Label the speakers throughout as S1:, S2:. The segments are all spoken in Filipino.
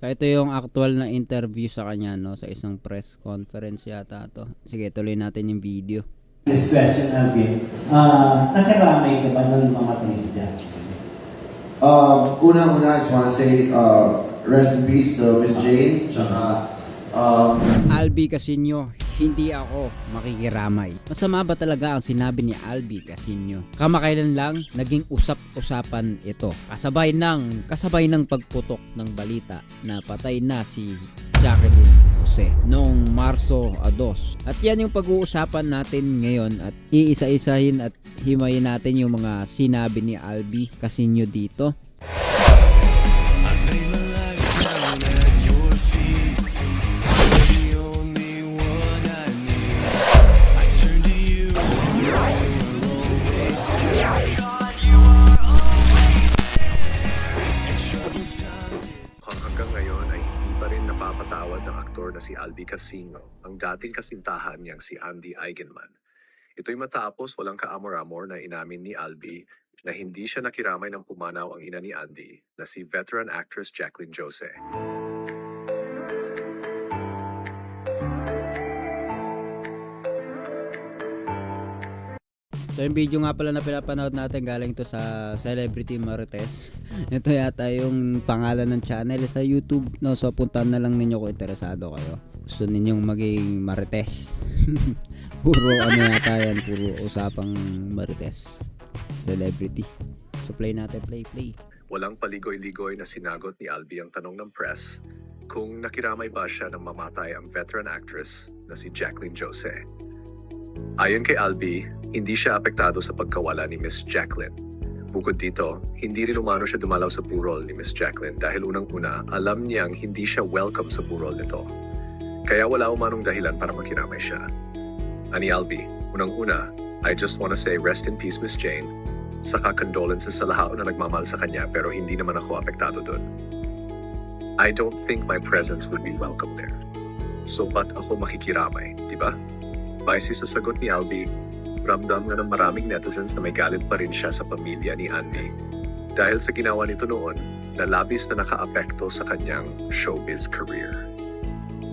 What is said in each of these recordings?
S1: So ito yung actual na interview sa kanya, no, sa isang press conference yata to. Sige, tuloy natin yung video.
S2: This question, Alvin. Nakiramay ka ba nung mamatay si Jack?
S3: Una-una, I just want to say rest in peace to Miss Jane. Tsaka,
S1: Albi Casino, hindi ako makikiramay. Masama ba talaga ang sinabi ni Albi Casino? Kamakailan lang naging usap-usapan ito. Kasabay ng pagputok ng balita na patay na si Jacqueline Jose noong Marso 2. At yan yung pag-uusapan natin ngayon at iisa-isahin at himayin natin yung mga sinabi ni Albi Casino dito.
S4: Hanggang ngayon ay hindi pa rin napapatawad ng aktor na si Albi Casino ang dating kasintahan niyang si Andy Eigenman. Ito'y matapos walang kaamor-amor na inamin ni Albi na hindi siya nakiramay ng pumanaw ang ina ni Andy na si veteran actress Jacqueline Jose.
S1: So yung video nga pala na pinapanood natin galing to sa Celebrity Marites. Ito yata yung pangalan ng channel sa YouTube, no? So puntahan na lang ninyo kung interesado kayo. Gusto ninyong maging Marites. Puro ano yata yan, puro usapang Marites. Celebrity. So play natin, play.
S4: Walang paligoy-ligoy na sinagot ni Albi ang tanong ng press kung nakiramay ba siya nang mamatay ang veteran actress na si Jacqueline Jose. Ayon kay Albi, hindi siya apektado sa pagkawala ni Miss Jacqueline. Bukod dito, hindi rin umano siya dumalaw sa burol ni Miss Jacqueline dahil unang-una alam niyang hindi siya welcome sa burol nito. Kaya wala umanong dahilan para makiramay siya. Ani Albi, unang-una, I just wanna say rest in peace Miss Jane. Saka condolences sa lahat na nagmamahal sa kanya pero hindi naman ako apektado dun. I don't think my presence would be welcome there. So ba't ako makikiramay, di ba? Base sa sagot ni Albi, ramdam nga ng maraming netizens na may galit pa rin siya sa pamilya ni Andy dahil sa ginawa nito noon na labis na nakaapekto sa kanyang showbiz career.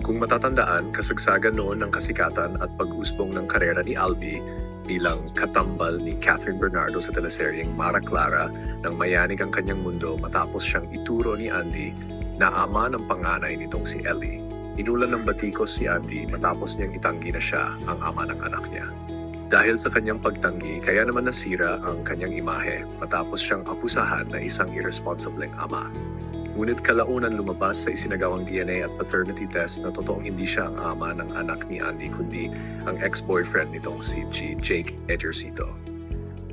S4: Kung matatandaan, kasagsagan noon ng kasikatan at pag-usbong ng karera ni Albi bilang katambal ni Catherine Bernardo sa teleseryeng Mara Clara nang mayanig ang kanyang mundo matapos siyang ituro ni Andy na ama ng panganay nitong si Ellie. Inulan ng batikos si Andy matapos niyang itanggi na siya ang ama ng anak niya. Dahil sa kanyang pagtanggi, kaya naman nasira ang kanyang imahe matapos siyang akusahan na isang irresponsibleng ama. Ngunit kalaunan lumabas sa isinagawang DNA at paternity test na totoong hindi siya ang ama ng anak ni Andy kundi ang ex-boyfriend nitong si Jake Ejercito.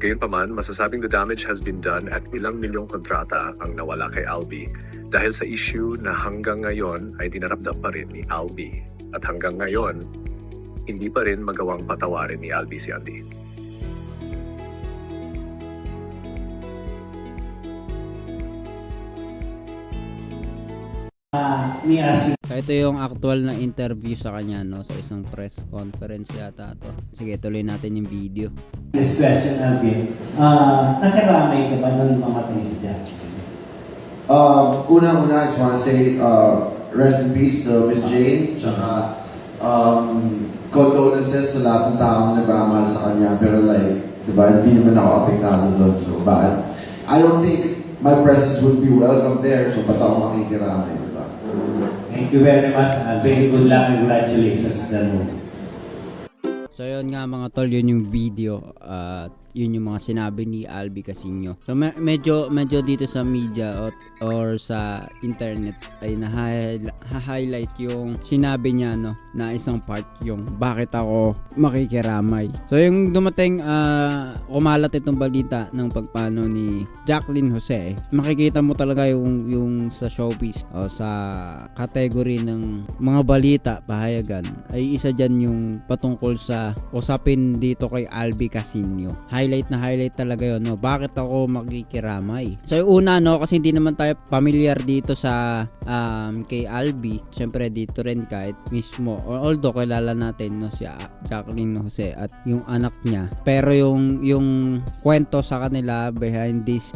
S4: Gayunpaman, masasabing the damage has been done at ilang milyong kontrata ang nawala kay Albi dahil sa issue na hanggang ngayon ay dinarapdap pa rin ni Albi at hanggang ngayon hindi pa rin magawang patawarin ni Albi si Andy.
S1: So ito yung actual na interview sa kanya, no, sa isang press conference yata to. Sige, tuloy natin yung video.
S2: This question, Alvin. Nakiramay ka ba nung mamatay si Jack?
S3: una-una, I just want to say rest in peace to Miss Jane. Tsaka, condolences sa lahat ng taong nagmamahal sa kanya. Pero like, diba, hindi naman ako apektado doon. So, bakit? I don't think my presence would be welcome there. So, ba't ako makikiramay, diba?
S2: Thank you very much, Alvin. Good luck and congratulations sa movie.
S1: So yun nga mga tol, yun yung video at yun yung mga sinabi ni Albi Casino. So medyo dito sa media or sa internet ay na-highlight yung sinabi niya, no, na isang part yung bakit ako makikiramay. So yung dumating kumalat itong balita ng pagpano ni Jacqueline Jose, makikita mo talaga yung sa showbiz o sa category ng mga balita, pahayagan ay isa dyan yung patungkol sa usapin dito kay Albi Casino. Highlight na highlight talaga yun, no? Bakit ako makikiramay? So yung una, no, kasi hindi naman tayo familiar dito sa kay Albi. Siyempre dito rin kahit mismo, although kilala natin, no, si Jacqueline Jose at yung anak niya. Pero yung kwento sa kanila behind this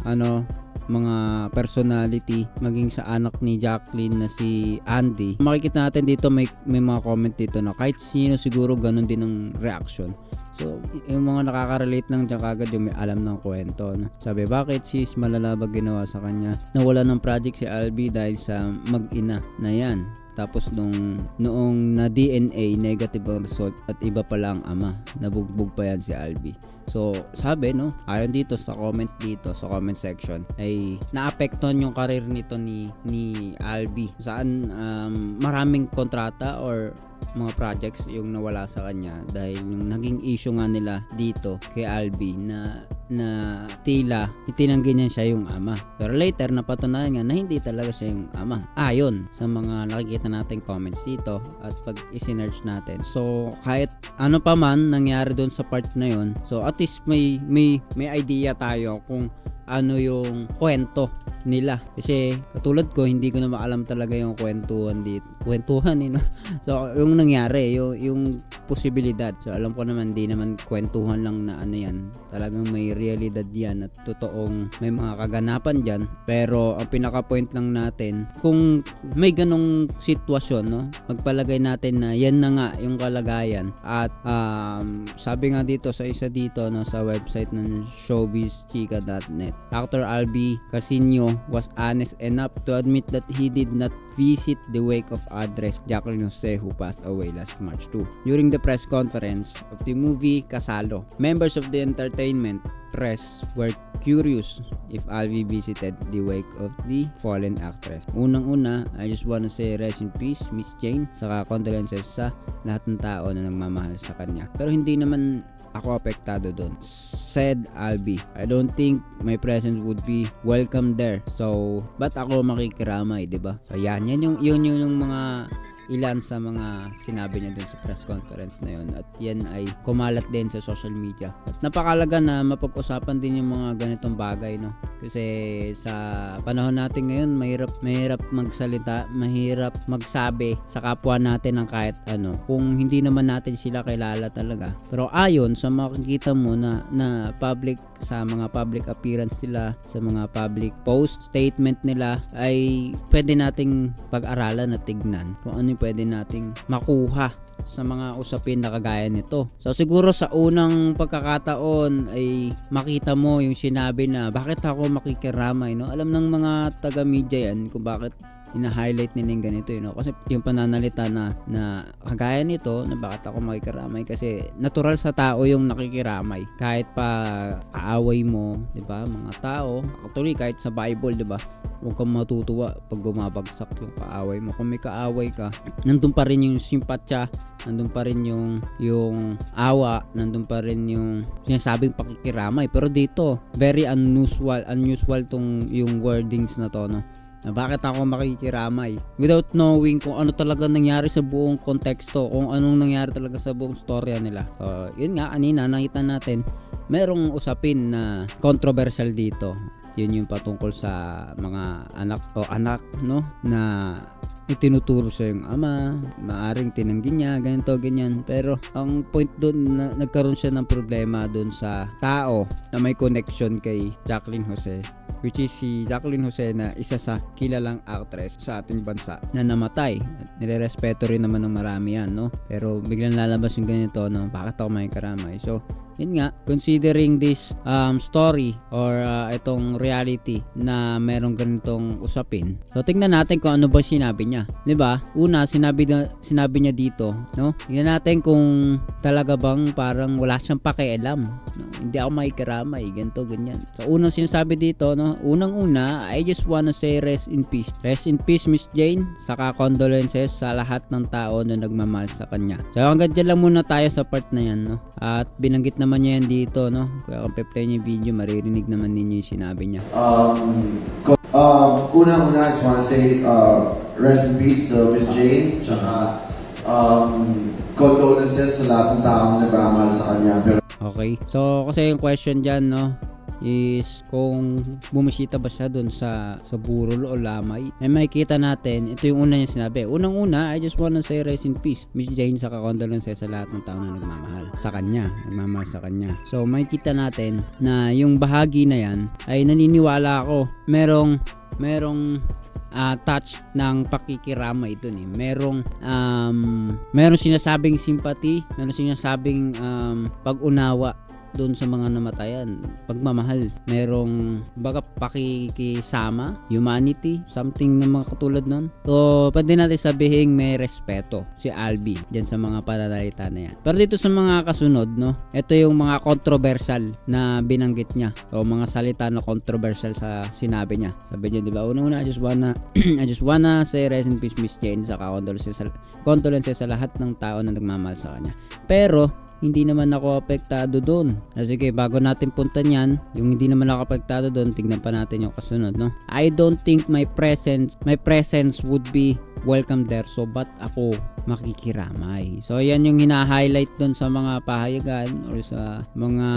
S1: mga personality, maging sa anak ni Jacqueline na si Andy. Makikita natin dito may mga comment dito na kahit sino siguro ganun din ang reaction. So, yung mga nakaka-relate lang dyan kagad yung may alam ng kwento. No? Sabi, bakit sis malalabag ginawa sa kanya? Nawala ng project si Albi dahil sa mag-ina na yan. Tapos noong na DNA, negative ang result at iba pala ang ama. Nabugbog pa yan si Albi. So, sabi, no, ayon dito sa comment section, ay naapektuhan yung career nito ni Albi. Saan maraming kontrata or mga projects yung nawala sa kanya dahil yung naging issue nga nila dito kay Albi na tila itinanggi niya siya yung ama. Pero later napatunayan nga na hindi talaga siya yung ama. Ayon sa mga nakikita nating comments dito at pag i-search natin. So kahit ano pa man nangyari doon sa part na yon, so at least may idea tayo kung ano yung kwento nila. Kasi katulad ko, hindi ko na maalam talaga yung kwentuhan dito. No? So, yung nangyari, yung posibilidad. So, alam ko naman, di naman kwentuhan lang na ano yan. Talagang may realidad yan at totoong may mga kaganapan dyan. Pero, ang pinaka-point lang natin, kung may ganong sitwasyon, no? Magpalagay natin na yan na nga yung kalagayan. At, sabi nga dito sa isa dito, no, sa website ng showbizchika.net, Actor Albi Casino was honest enough to admit that he did not visit the wake of actress Jacqueline Jose who passed away last March 2. During the press conference of the movie Kasalo, members of the entertainment press were curious if Albi visited the wake of the fallen actress. Unang-una, I just wanna say rest in peace, Miss Jane, saka condolences sa lahat ng tao na nagmamahal sa kanya. Pero hindi naman ako apektado doon, said Albi. I don't think my presence would be welcome there. So, ba't ako makikiramay, 'di ba? So, yan yung mga ilan sa mga sinabi niya dun sa press conference na yun, at yan ay kumalat din sa social media. At napakalaga na mapag-usapan din yung mga ganitong bagay, no? Kasi sa panahon natin ngayon, mahirap magsalita, mahirap magsabi sa kapwa natin ng kahit ano kung hindi naman natin sila kilala talaga. Pero ayon sa makikita mo na public, sa mga public appearance nila, sa mga public post statement nila, ay pwede nating pag-aralan at tignan kung ano yung pwede nating makuha sa mga usapin na kagaya nito. So siguro sa unang pagkakataon ay makita mo yung sinabi na bakit ako makikiramay, no? Alam ng mga taga-media yan kung bakit ina-highlight nila yung ganito, kasi yung pananalita na kagaya nito na bakit ako makikiramay, kasi natural sa tao yung nakikiramay kahit pa kaaway mo, 'di ba? Mga tao, actually kahit sa Bible, 'di ba? Huwag kang matutuwa pag bumabagsak yung kaaway mo. Kung may kaaway ka, nandun pa rin yung simpatya, nandun pa rin yung awa, nandun pa rin yung sinasabing pakikiramay. Pero dito, very unusual tong yung wordings na to, no? Na bakit ako makikiramay without knowing kung ano talaga nangyari sa buong konteksto, kung anong nangyari talaga sa buong storya nila. So, yun nga, kanina nakita natin, merong usapin na controversial dito. Yun yung patungkol sa mga anak, no, na itinuturo sa yung ama, maaring tinanggi niya, ganito, ganyan. Pero ang point doon, na nagkaroon siya ng problema doon sa tao na may connection kay Jacqueline Jose, which is si Jacqueline Jose na isa sa kilalang actress sa ating bansa na namatay. At nirerespeto rin naman ng marami yan, no? Pero biglang lalabas yung ganito, no? Bakit ako may karamay? So, yun nga, considering this story or itong reality na merong ganitong usapin, so tingnan natin kung ano ba sinabi niya, 'di ba? Una, sinabi niya dito, no? Tingnan natin kung talaga bang parang wala siyang pakialam, no? Hindi ako makikiramay, ganito, ganyan. So unang sinasabi dito, no? Unang-una, I just wanna say rest in peace. Rest in peace, Miss Jane. Saka condolences sa lahat ng tao na nagmamahal sa kanya. So hanggang dyan lang muna tayo sa part na yan, no? At binanggit naman niya yan dito, no? Kaya kung pe-play niyo yung video, maririnig naman ninyo yung sinabi niya.
S3: Una, I just wanna say rest in peace to Miss Jane. Tsaka condolences sa lahat ng taong nagmamahal sa kanya. Pero
S1: Okay. So, kasi yung question dyan, no? is kung bumisita ba siya doon sa burol o lamay, ay makikita natin, ito yung una niya sinabi. Unang-una, I just wanna say rest in peace, Miss Jane, sa condolences sa lahat ng tao na nagmamahal sa kanya. So makikita natin na yung bahagi na yan ay naniniwala ako merong touch ng pakikiramay dun eh. Merong sinasabing sympathy, merong sinasabing pag-unawa doon sa mga namatayan, pagmamahal, merong baga pakikisama, humanity, something na mga katulad nun. So pwede natin sabihin may respeto si Albi dyan sa mga pananalita na yan. Pero dito sa mga kasunod, no, ito yung mga controversial na binanggit niya o mga salita na controversial sa sinabi niya. Sabi niya, di ba, una-una, I just wanna say rest in peace, Miss Jane, sa condolences sa lahat ng tao na nagmamahal sa kanya. Pero hindi naman ako apektado doon. Sige, bago natin puntan yan, yung hindi naman ako apektado doon, tignan pa natin yung kasunod, no? I don't think my presence would be welcome there, so ba't ako makikiramay? So yan yung hina-highlight doon sa mga pahayagan or sa mga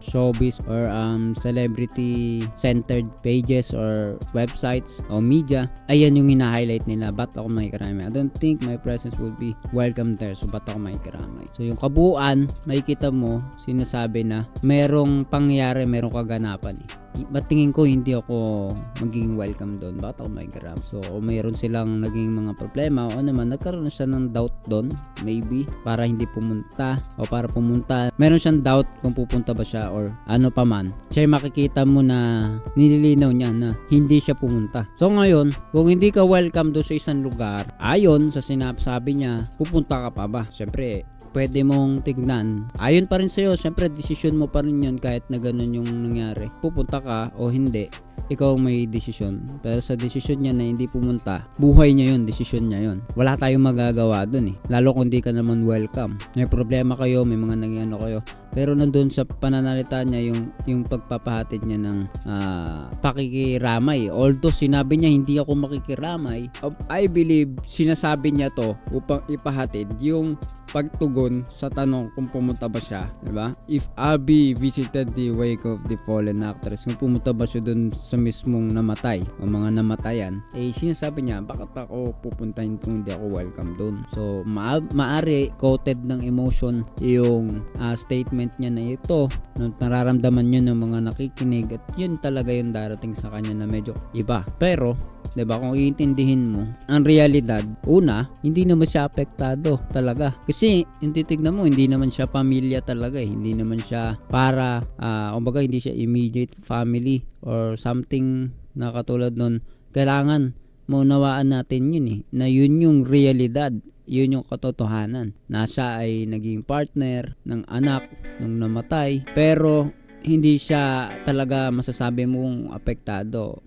S1: showbiz or celebrity centered pages or websites o media. Ayan yung hina-highlight nila, ba't ako makikiramay? I don't think my presence would be welcome there, so ba't ako makikiramay? So yung kabuuan, makikita mo, sinasabi na merong pangyayari, merong kaganapan eh. Ba't tingin ko hindi ako magiging welcome doon? Bakit ako makikiram? So, o mayroon silang naging mga problema o naman nagkaroon siya ng doubt doon, maybe, para hindi pumunta o para pumunta. Meron siyang doubt kung pupunta ba siya or ano pa man. Siya makikita mo na nililinaw niya na hindi siya pumunta. So, ngayon, kung hindi ka welcome doon sa isang lugar, ayon sa sinasabi niya, pupunta ka pa ba? Siyempre, pwede mong tignan. Ayon pa rin sa'yo, syempre desisyon mo pa rin yun kahit na ganun yung nangyari. Pupunta ka o hindi, ikaw may desisyon. Pero sa desisyon niya na hindi pumunta, buhay niya yun, desisyon niya yun. Wala tayong magagawa dun eh. Lalo kung di ka naman welcome. May problema kayo, may mga nangyano kayo. Pero nandun sa pananalita niya yung pagpapahatid niya ng pakikiramay. Although sinabi niya hindi ako makikiramay, I believe sinasabi niya to upang ipahatid yung pagtugon sa tanong kung pumunta ba siya, diba? If Abby visited the wake of the fallen actress, kung pumunta ba siya dun sa mismong namatay o mga namatayan, eh sinasabi niya, bakit ako pupuntahin kung hindi ako welcome dun? So maari coated ng emotion yung statement niya na ito, nararamdaman niyo ng mga nakikinig at yun talaga yung darating sa kanya na medyo iba. Pero 'di ba, kung iintindihin mo ang realidad, una, hindi naman siya apektado talaga. Kasi yung titignan mo, hindi naman siya pamilya talaga eh. Hindi naman siya para kumbaga hindi siya immediate family or something na katulad nun. Kailangan maunawaan natin yun eh, na yun yung realidad, yun yung katotohanan, na siya ay naging partner ng anak nung namatay, pero hindi siya talaga masasabi mong apektado.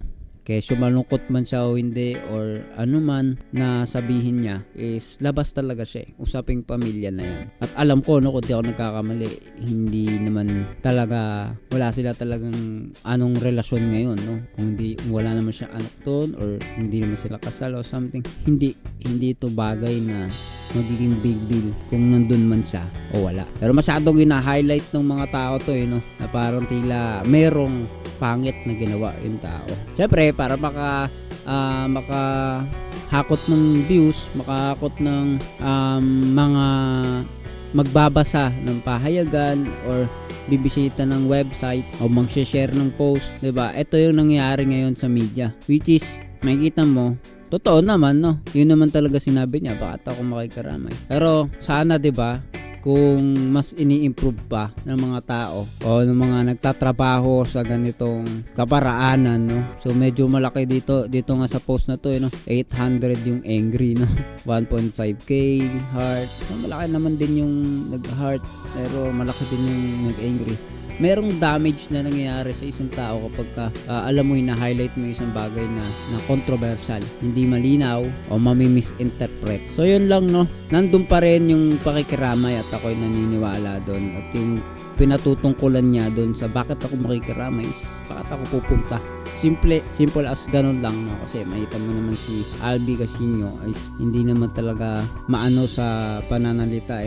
S1: Kaya malungkot man siya o hindi or ano man na sabihin niya is labas talaga siya. Usaping pamilya na yan. At alam ko, no, kung di ako nagkakamali, hindi naman talaga, wala sila talagang anong relasyon ngayon, no? Kung hindi, wala naman siya anak doon or hindi naman sila kasal o something. Hindi ito bagay na magiging big deal kung nandun man siya o wala. Pero masyadong ina-highlight ng mga tao to, na parang tila merong pangit na ginawa yung tao. Syempre, para makahakot ng views, makahakot ng mga magbabasa ng pahayagan or bibisita ng website o mag-share ng post, 'di ba? Ito yung nangyayari ngayon sa media, which is makikita mo totoo naman, no? Yun naman talaga sinabi niya, bakit ako makikiramay. Pero sana, 'di ba, kung mas ini-improve pa ng mga tao o ng mga nagtatrabaho sa ganitong kaparaanan, no? So medyo malaki dito nga sa post na to, 800 yung angry, no? 1.5k heart. So malaki naman din yung nag-heart, pero malaki din yung nag-angry. Merong damage na nangyayari sa isang tao kapag alam mo yung na-highlight mo isang bagay na controversial, hindi malinaw o mami-misinterpret. So yun lang, no, nandun pa rin yung pakikiramay at ako'y naniniwala doon. At yung pinatutungkulan niya doon sa bakit ako makikiramay is bakit ako pupunta simple as ganun lang, no? Kasi makita mo naman si Albi Casino is hindi naman talaga maano sa pananalita,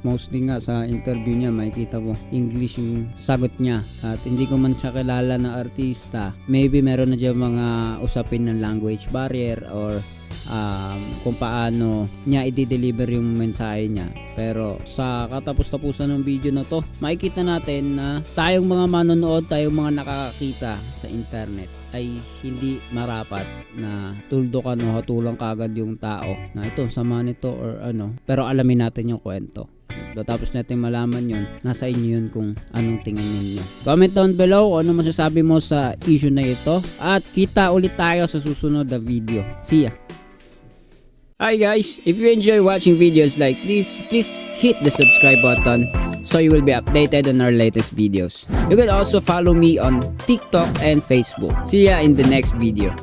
S1: mostly nga sa interview niya makikita mo English yung sagot niya, at hindi ko man siya kilala na artista. Maybe meron na dyan mga usapin ng language barrier or kung paano niya i-deliver yung mensahe niya. Pero sa katapos-tapusan ng video na to, makikita natin na tayong mga manonood, tayong mga nakakakita sa internet ay hindi marapat na tuldukan o hatulang kagad yung tao na ito sama nito or ano, pero alamin natin yung kwento. Tapos natin malaman yun, nasa inyo yun kung anong tingin ninyo. Comment down below ano masasabi mo sa issue na ito, at kita ulit tayo sa susunod na video. See ya! Hi guys, if you enjoy watching videos like this, please hit the subscribe button so you will be updated on our latest videos. You can also follow me on TikTok and Facebook. See ya in the next video.